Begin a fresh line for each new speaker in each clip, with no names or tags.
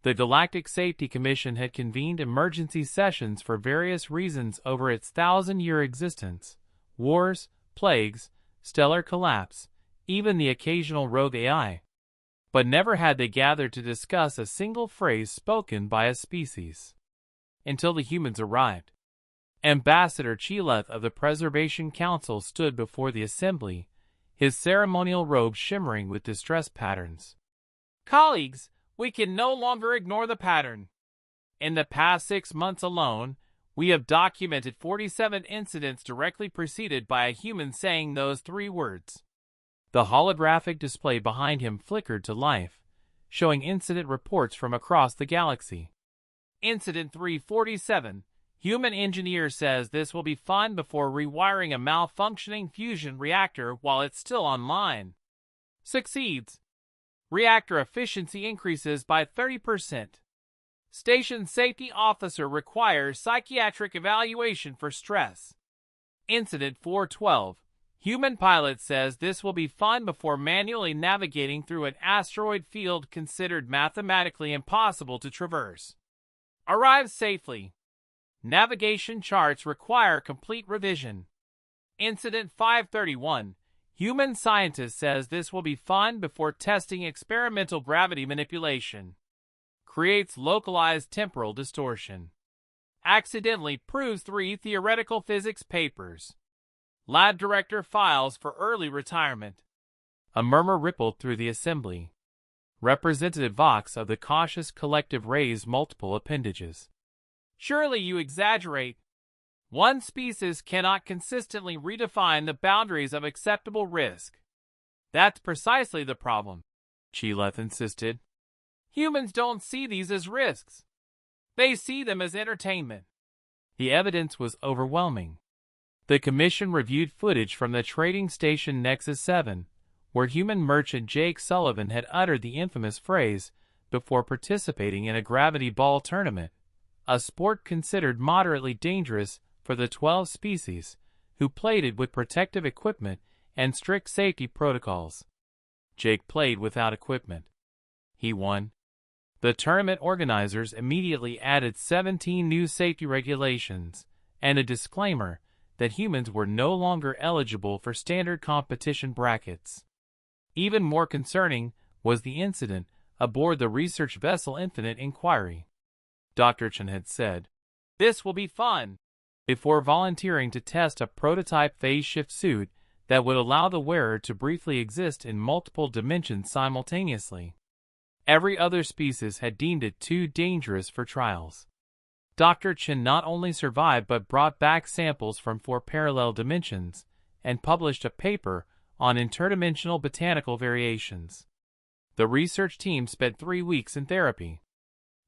The Galactic Safety Commission had convened emergency sessions for various reasons over its 1,000-year existence: wars, plagues, stellar collapse, even the occasional rogue AI. But never had they gathered to discuss a single phrase spoken by a species. Until the humans arrived. Ambassador Chileth of the Preservation Council stood before the assembly, his ceremonial robe shimmering with distress patterns. Colleagues, we can no longer ignore the pattern. In the past 6 months alone, we have documented 47 incidents directly preceded by a human saying those 3 words. The holographic display behind him flickered to life, showing incident reports from across the galaxy. Incident 347. Human engineer says this will be fun before rewiring a malfunctioning fusion reactor while it's still online. Succeeds. Reactor efficiency increases by 30%. Station safety officer requires psychiatric evaluation for stress. Incident 412. Human pilot says this will be fun before manually navigating through an asteroid field considered mathematically impossible to traverse. Arrives safely. Navigation charts require complete revision. Incident 531. Human scientist says this will be fun before testing experimental gravity manipulation. Creates localized temporal distortion. Accidentally proves 3 theoretical physics papers. Lab director files for early retirement. A murmur rippled through the assembly. Representative Vox of the cautious collective raised multiple appendages. Surely you exaggerate. One species cannot consistently redefine the boundaries of acceptable risk. That's precisely the problem, Chileth insisted. Humans don't see these as risks. They see them as entertainment. The evidence was overwhelming. The commission reviewed footage from the trading station Nexus 7, where human merchant Jake Sullivan had uttered the infamous phrase before participating in a gravity ball tournament, a sport considered moderately dangerous for the 12 species, who played it with protective equipment and strict safety protocols. Jake played without equipment. He won. The tournament organizers immediately added 17 new safety regulations and a disclaimer that humans were no longer eligible for standard competition brackets. Even more concerning was the incident aboard the research vessel Infinite Inquiry. Dr. Chen had said, "This will be fun," before volunteering to test a prototype phase shift suit that would allow the wearer to briefly exist in multiple dimensions simultaneously. Every other species had deemed it too dangerous for trials. Dr. Chen not only survived but brought back samples from 4 parallel dimensions and published a paper on interdimensional botanical variations. The research team spent 3 weeks in therapy.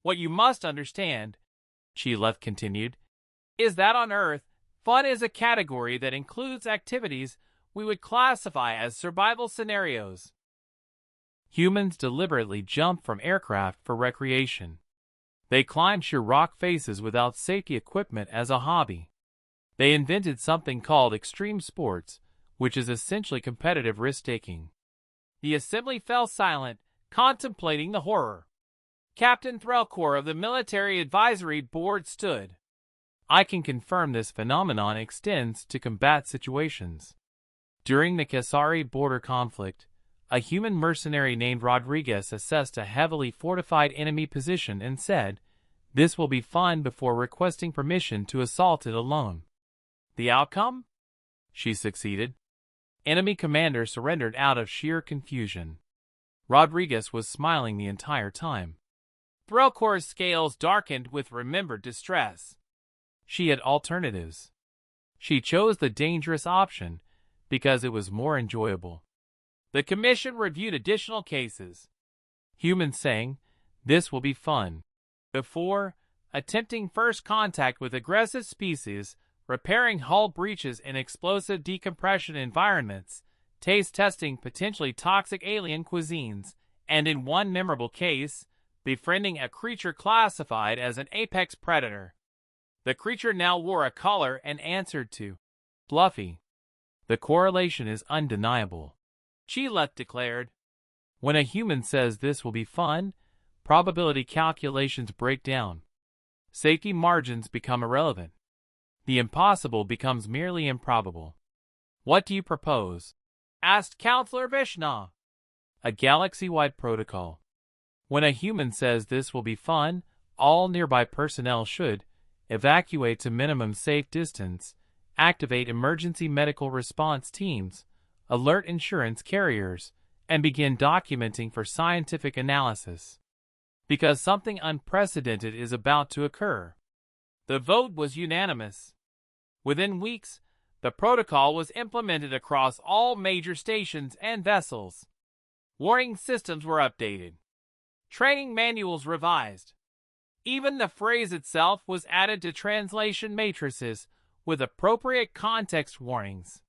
What you must understand, Chileth continued, is that on Earth, fun is a category that includes activities we would classify as survival scenarios. Humans deliberately jump from aircraft for recreation. They climbed sheer rock faces without safety equipment as a hobby. They invented something called extreme sports, which is essentially competitive risk-taking. The assembly fell silent, contemplating the horror. Captain Threlkor of the Military Advisory Board stood. I can confirm this phenomenon extends to combat situations. During the Kasari border conflict, a human mercenary named Rodriguez assessed a heavily fortified enemy position and said, "This will be fun," before requesting permission to assault it alone. The outcome? She succeeded. Enemy commander surrendered out of sheer confusion. Rodriguez was smiling the entire time. Threlkor's scales darkened with remembered distress. She had alternatives. She chose the dangerous option because it was more enjoyable. The commission reviewed additional cases. Humans saying, "This will be fun," before attempting first contact with aggressive species, repairing hull breaches in explosive decompression environments, taste testing potentially toxic alien cuisines, and in one memorable case, befriending a creature classified as an apex predator. The creature now wore a collar and answered to Fluffy. The correlation is undeniable, Chileth declared. When a human says this will be fun, probability calculations break down. Safety margins become irrelevant. The impossible becomes merely improbable. What do you propose? Asked Counselor Vishna. A galaxy-wide protocol. When a human says this will be fun, all nearby personnel should evacuate to minimum safe distance, activate emergency medical response teams, alert insurance carriers, and begin documenting for scientific analysis. Because something unprecedented is about to occur. The vote was unanimous. Within weeks, the protocol was implemented across all major stations and vessels. Warning systems were updated. Training manuals revised. Even the phrase itself was added to translation matrices with appropriate context warnings.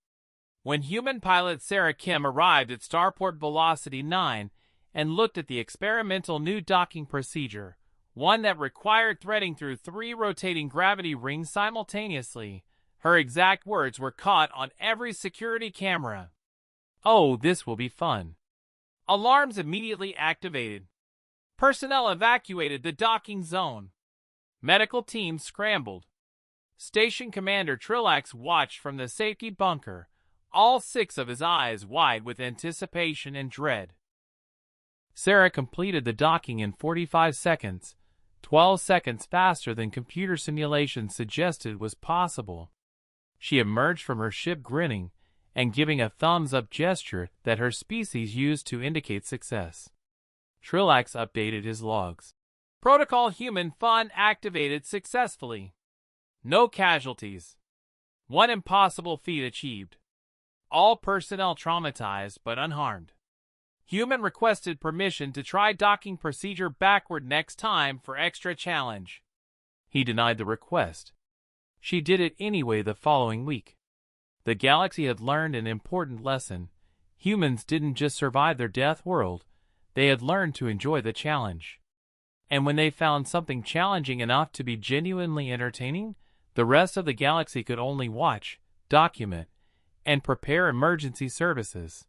When human pilot Sarah Kim arrived at Starport Velocity 9 and looked at the experimental new docking procedure, one that required threading through 3 rotating gravity rings simultaneously, her exact words were caught on every security camera. "Oh, this will be fun." Alarms immediately activated. Personnel evacuated the docking zone. Medical teams scrambled. Station Commander Trillax watched from the safety bunker, all 6 of his eyes wide with anticipation and dread. Sarah completed the docking in 45 seconds, 12 seconds faster than computer simulations suggested was possible. She emerged from her ship grinning and giving a thumbs-up gesture that her species used to indicate success. Trillax updated his logs. Protocol Human Fun activated successfully. No casualties. One impossible feat achieved. All personnel traumatized but unharmed. Human requested permission to try docking procedure backward next time for extra challenge. He denied the request. She did it anyway the following week. The galaxy had learned an important lesson. Humans didn't just survive their death world, they had learned to enjoy the challenge. And when they found something challenging enough to be genuinely entertaining, the rest of the galaxy could only watch, document, and prepare emergency services.